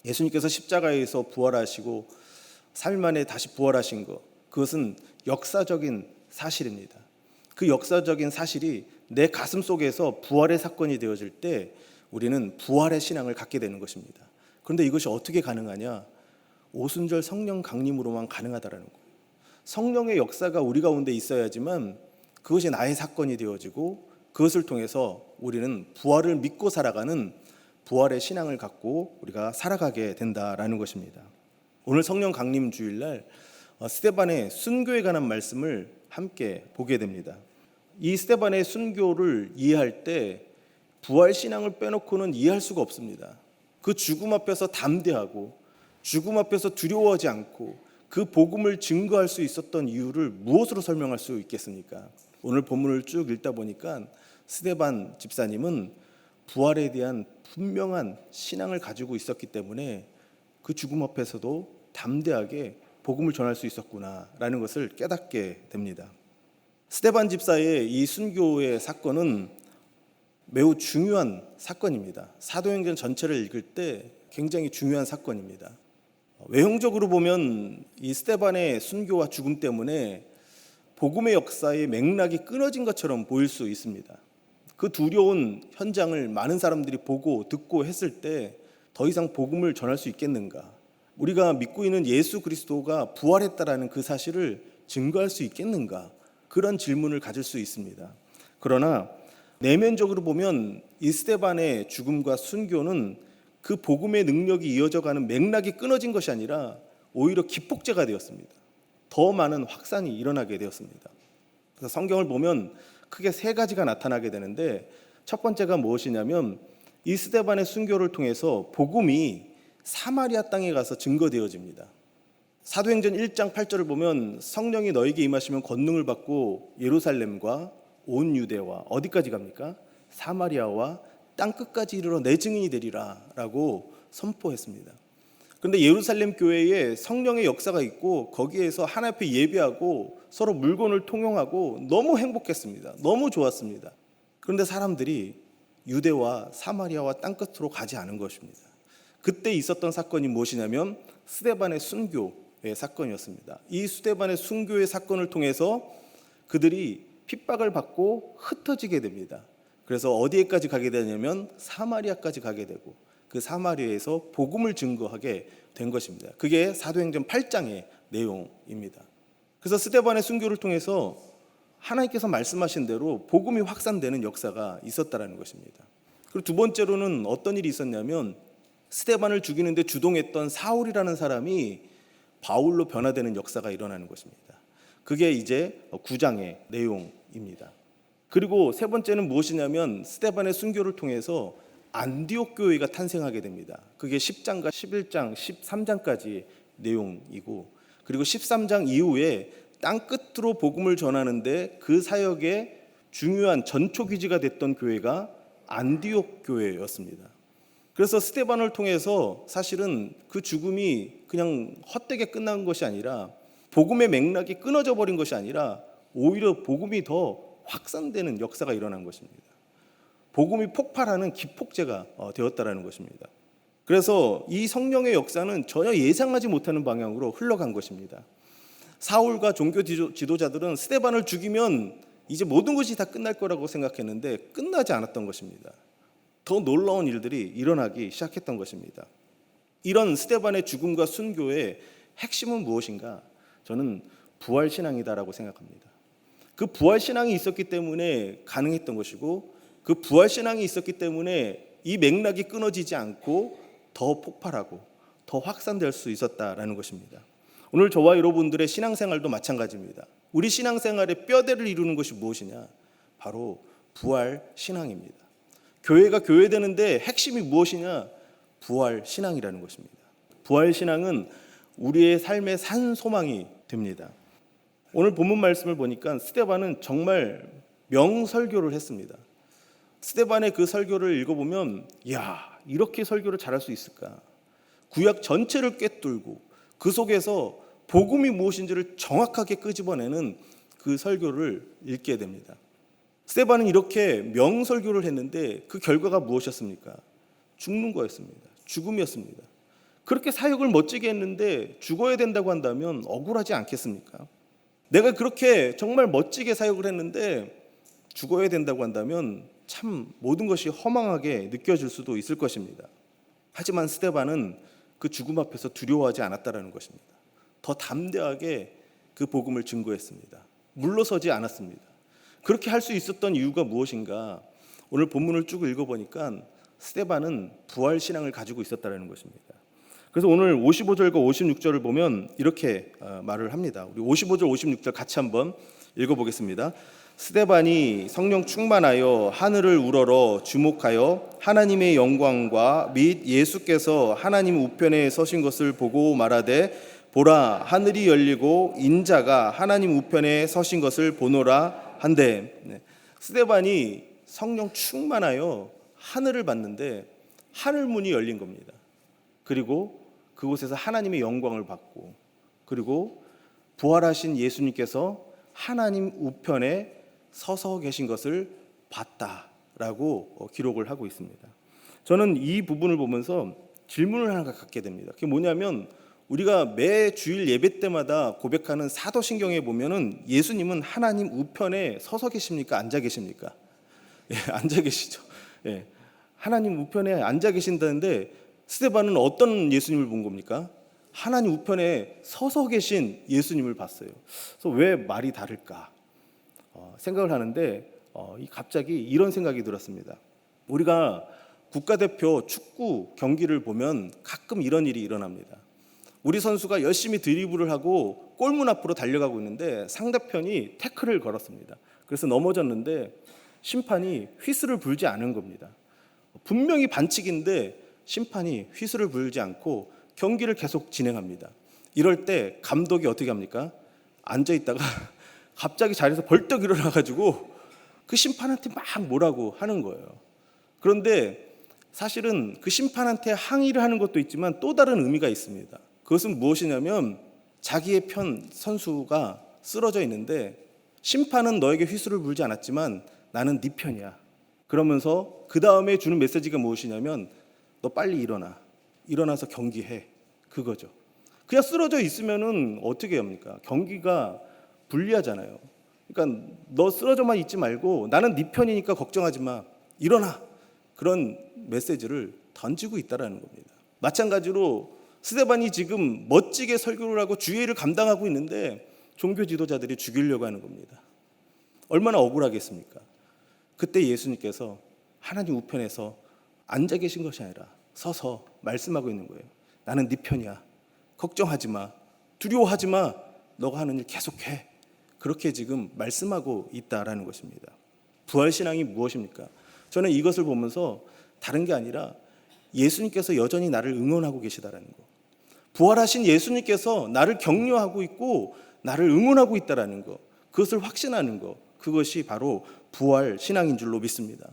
예수님께서 십자가에서 부활하시고 3일 만에 다시 부활하신 것, 그것은 역사적인 사실입니다. 그 역사적인 사실이 내 가슴 속에서 부활의 사건이 되어질 때 우리는 부활의 신앙을 갖게 되는 것입니다. 그런데 이것이 어떻게 가능하냐? 오순절 성령 강림으로만 가능하다라는 거예요. 성령의 역사가 우리 가운데 있어야지만 그것이 나의 사건이 되어지고 그것을 통해서 우리는 부활을 믿고 살아가는 부활의 신앙을 갖고 우리가 살아가게 된다라는 것입니다. 오늘 성령 강림 주일날 스데반의 순교에 관한 말씀을 함께 보게 됩니다. 이 스데반의 순교를 이해할 때 부활 신앙을 빼놓고는 이해할 수가 없습니다. 그 죽음 앞에서 담대하고 죽음 앞에서 두려워하지 않고 그 복음을 증거할 수 있었던 이유를 무엇으로 설명할 수 있겠습니까? 오늘 본문을 쭉 읽다 보니까 스데반 집사님은 부활에 대한 분명한 신앙을 가지고 있었기 때문에 그 죽음 앞에서도 담대하게 복음을 전할 수 있었구나라는 것을 깨닫게 됩니다. 스데반 집사의 이 순교의 사건은 매우 중요한 사건입니다. 사도행전 전체를 읽을 때 굉장히 중요한 사건입니다. 외형적으로 보면 이 스데반의 순교와 죽음 때문에 복음의 역사의 맥락이 끊어진 것처럼 보일 수 있습니다. 그 두려운 현장을 많은 사람들이 보고 듣고 했을 때 더 이상 복음을 전할 수 있겠는가? 우리가 믿고 있는 예수 그리스도가 부활했다라는 그 사실을 증거할 수 있겠는가? 그런 질문을 가질 수 있습니다. 그러나 내면적으로 보면 이 스데반의 죽음과 순교는 그 복음의 능력이 이어져가는 맥락이 끊어진 것이 아니라 오히려 기폭제가 되었습니다. 더 많은 확산이 일어나게 되었습니다. 그래서 성경을 보면 크게 세 가지가 나타나게 되는데 첫 번째가 무엇이냐면 이 스데반의 순교를 통해서 복음이 사마리아 땅에 가서 증거되어집니다. 사도행전 1장 8절을 보면 성령이 너에게 임하시면 권능을 받고 예루살렘과 온 유대와 어디까지 갑니까? 사마리아와 땅끝까지 이르러 내 증인이 되리라 라고 선포했습니다. 그런데 예루살렘 교회에 성령의 역사가 있고 거기에서 하나님 앞에 예배하고 서로 물건을 통용하고 너무 행복했습니다. 너무 좋았습니다. 그런데 사람들이 유대와 사마리아와 땅끝으로 가지 않은 것입니다. 그때 있었던 사건이 무엇이냐면 스데반의 순교의 사건이었습니다. 이 스데반의 순교의 사건을 통해서 그들이 핍박을 받고 흩어지게 됩니다. 그래서 어디에까지 가게 되냐면 사마리아까지 가게 되고 그 사마리아에서 복음을 증거하게 된 것입니다. 그게 사도행전 8장의 내용입니다. 그래서 스데반의 순교를 통해서 하나님께서 말씀하신 대로 복음이 확산되는 역사가 있었다라는 것입니다. 그리고 두 번째로는 어떤 일이 있었냐면 스데반을 죽이는데 주동했던 사울이라는 사람이 바울로 변화되는 역사가 일어나는 것입니다. 그게 이제 9장의 내용입니다. 그리고 세 번째는 무엇이냐면 스데반의 순교를 통해서 안디옥 교회가 탄생하게 됩니다. 그게 10장과 11장, 13장까지 내용이고 그리고 13장 이후에 땅끝으로 복음을 전하는데 그 사역의 중요한 전초기지가 됐던 교회가 안디옥 교회였습니다. 그래서 스데반을 통해서 사실은 그 죽음이 그냥 헛되게 끝난 것이 아니라 복음의 맥락이 끊어져 버린 것이 아니라 오히려 복음이 더 확산되는 역사가 일어난 것입니다. 복음이 폭발하는 기폭제가 되었다라는 것입니다. 그래서 이 성령의 역사는 전혀 예상하지 못하는 방향으로 흘러간 것입니다. 사울과 종교 지도자들은 스데반을 죽이면 이제 모든 것이 다 끝날 거라고 생각했는데 끝나지 않았던 것입니다. 더 놀라운 일들이 일어나기 시작했던 것입니다. 이런 스데반의 죽음과 순교의 핵심은 무엇인가? 저는 부활신앙이다라고 생각합니다. 그 부활신앙이 있었기 때문에 가능했던 것이고 그 부활신앙이 있었기 때문에 이 맥락이 끊어지지 않고 더 폭발하고 더 확산될 수 있었다라는 것입니다. 오늘 저와 여러분들의 신앙생활도 마찬가지입니다. 우리 신앙생활의 뼈대를 이루는 것이 무엇이냐? 바로 부활신앙입니다. 교회가 교회되는데 핵심이 무엇이냐? 부활신앙이라는 것입니다. 부활신앙은 우리의 삶의 산 소망이 됩니다. 오늘 본문 말씀을 보니까 스데반은 정말 명설교를 했습니다. 스데반의 그 설교를 읽어보면 이렇게 설교를 잘할 수 있을까? 구약 전체를 꿰뚫고 그 속에서 복음이 무엇인지를 정확하게 끄집어내는 그 설교를 읽게 됩니다. 스데반은 이렇게 명설교를 했는데 그 결과가 무엇이었습니까? 죽는 거였습니다. 죽음이었습니다. 그렇게 사역을 멋지게 했는데 죽어야 된다고 한다면 억울하지 않겠습니까? 내가 그렇게 정말 멋지게 사역을 했는데 죽어야 된다고 한다면 참 모든 것이 허망하게 느껴질 수도 있을 것입니다. 하지만 스데반은 그 죽음 앞에서 두려워하지 않았다라는 것입니다. 더 담대하게 그 복음을 증거했습니다. 물러서지 않았습니다. 그렇게 할 수 있었던 이유가 무엇인가? 오늘 본문을 쭉 읽어보니까 스데반은 부활 신앙을 가지고 있었다는 것입니다. 그래서 오늘 55절과 56절을 보면 이렇게 말을 합니다. 우리 55절 56절 같이 한번 읽어보겠습니다. 스데반이 성령 충만하여 하늘을 우러러 주목하여 하나님의 영광과 및 예수께서 하나님 우편에 서신 것을 보고 말하되 보라 하늘이 열리고 인자가 하나님 우편에 서신 것을 보노라 한데, 스데반이 성령 충만하여 하늘을 봤는데 하늘 문이 열린 겁니다. 그리고 그곳에서 하나님의 영광을 받고, 그리고 부활하신 예수님께서 하나님 우편에 서서 계신 것을 봤다라고 기록을 하고 있습니다. 저는 이 부분을 보면서 질문을 하나 갖게 됩니다. 그게 뭐냐면, 우리가 매 주일 예배 때마다 고백하는 사도신경에 보면은 예수님은 하나님 우편에 서서 계십니까? 앉아 계십니까? 예, 앉아 계시죠. 예, 하나님 우편에 앉아 계신다는데 스데반은 어떤 예수님을 본 겁니까? 하나님 우편에 서서 계신 예수님을 봤어요. 그래서 왜 말이 다를까 생각을 하는데 갑자기 이런 생각이 들었습니다. 우리가 국가대표 축구 경기를 보면 가끔 이런 일이 일어납니다. 우리 선수가 열심히 드리블을 하고 골문 앞으로 달려가고 있는데 상대편이 태클을 걸었습니다. 그래서 넘어졌는데 심판이 휘슬을 불지 않은 겁니다. 분명히 반칙인데 심판이 휘슬을 불지 않고 경기를 계속 진행합니다. 이럴 때 감독이 어떻게 합니까? 앉아있다가 갑자기 자리에서 벌떡 일어나가지고 그 심판한테 막 뭐라고 하는 거예요. 그런데 사실은 그 심판한테 항의를 하는 것도 있지만 또 다른 의미가 있습니다. 그것은 무엇이냐면, 자기의 편 선수가 쓰러져 있는데 심판은 너에게 휘슬을 불지 않았지만 나는 네 편이야. 그러면서 그 다음에 주는 메시지가 무엇이냐면, 너 빨리 일어나서 경기해, 그거죠. 그냥 쓰러져 있으면은 어떻게 합니까? 경기가 불리하잖아요. 그러니까 너 쓰러져만 있지 말고 나는 네 편이니까 걱정하지 마, 일어나, 그런 메시지를 던지고 있다라는 겁니다. 마찬가지로 스데반이 지금 멋지게 설교를 하고 주의를 감당하고 있는데 종교 지도자들이 죽이려고 하는 겁니다. 얼마나 억울하겠습니까? 그때 예수님께서 하나님 우편에서 앉아 계신 것이 아니라 서서 말씀하고 있는 거예요. 나는 네 편이야. 걱정하지 마. 두려워하지 마. 너가 하는 일 계속해. 그렇게 지금 말씀하고 있다라는 것입니다. 부활신앙이 무엇입니까? 저는 이것을 보면서 다른 게 아니라 예수님께서 여전히 나를 응원하고 계시다라는 거. 부활하신 예수님께서 나를 격려하고 있고 나를 응원하고 있다라는 거. 그것을 확신하는 거. 그것이 바로 부활신앙인 줄로 믿습니다.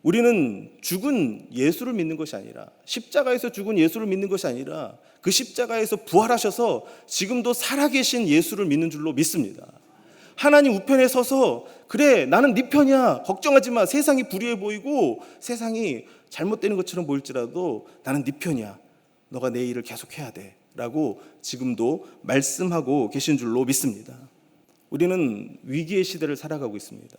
우리는 죽은 예수를 믿는 것이 아니라, 십자가에서 죽은 예수를 믿는 것이 아니라 그 십자가에서 부활하셔서 지금도 살아계신 예수를 믿는 줄로 믿습니다. 하나님 우편에 서서 그래 나는 네 편이야, 걱정하지 마, 세상이 불의해 보이고 세상이 잘못되는 것처럼 보일지라도 나는 네 편이야, 너가 내 일을 계속해야 돼 라고 지금도 말씀하고 계신 줄로 믿습니다. 우리는 위기의 시대를 살아가고 있습니다.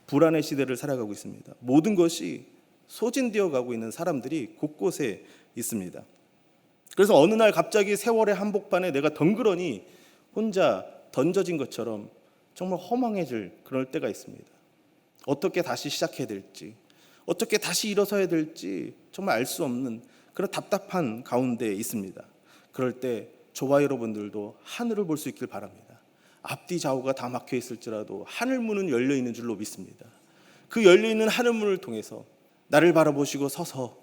불안의 시대를 살아가고 있습니다. 모든 것이 소진되어 가고 있는 사람들이 곳곳에 있습니다. 그래서 어느 날 갑자기 세월의 한복판에 내가 덩그러니 혼자 던져진 것처럼 정말 허망해질 그럴 때가 있습니다. 어떻게 다시 시작해야 될지, 어떻게 다시 일어서야 될지 정말 알 수 없는 그런 답답한 가운데 있습니다. 그럴 때 저와 여러분들도 하늘을 볼 수 있길 바랍니다. 앞뒤 좌우가 다 막혀 있을지라도 하늘 문은 열려 있는 줄로 믿습니다. 그 열려 있는 하늘 문을 통해서 나를 바라보시고 서서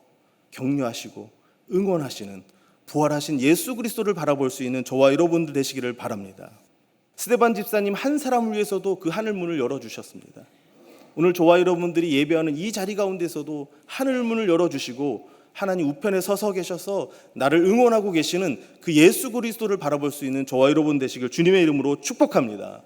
격려하시고 응원하시는 부활하신 예수 그리스도를 바라볼 수 있는 저와 여러분들 되시기를 바랍니다. 스데반 집사님 한 사람을 위해서도 그 하늘 문을 열어주셨습니다. 오늘 저와 여러분들이 예배하는 이 자리 가운데서도 하늘 문을 열어주시고 하나님 우편에 서서 계셔서 나를 응원하고 계시는 그 예수 그리스도를 바라볼 수 있는 저와 여러분 되시길 주님의 이름으로 축복합니다.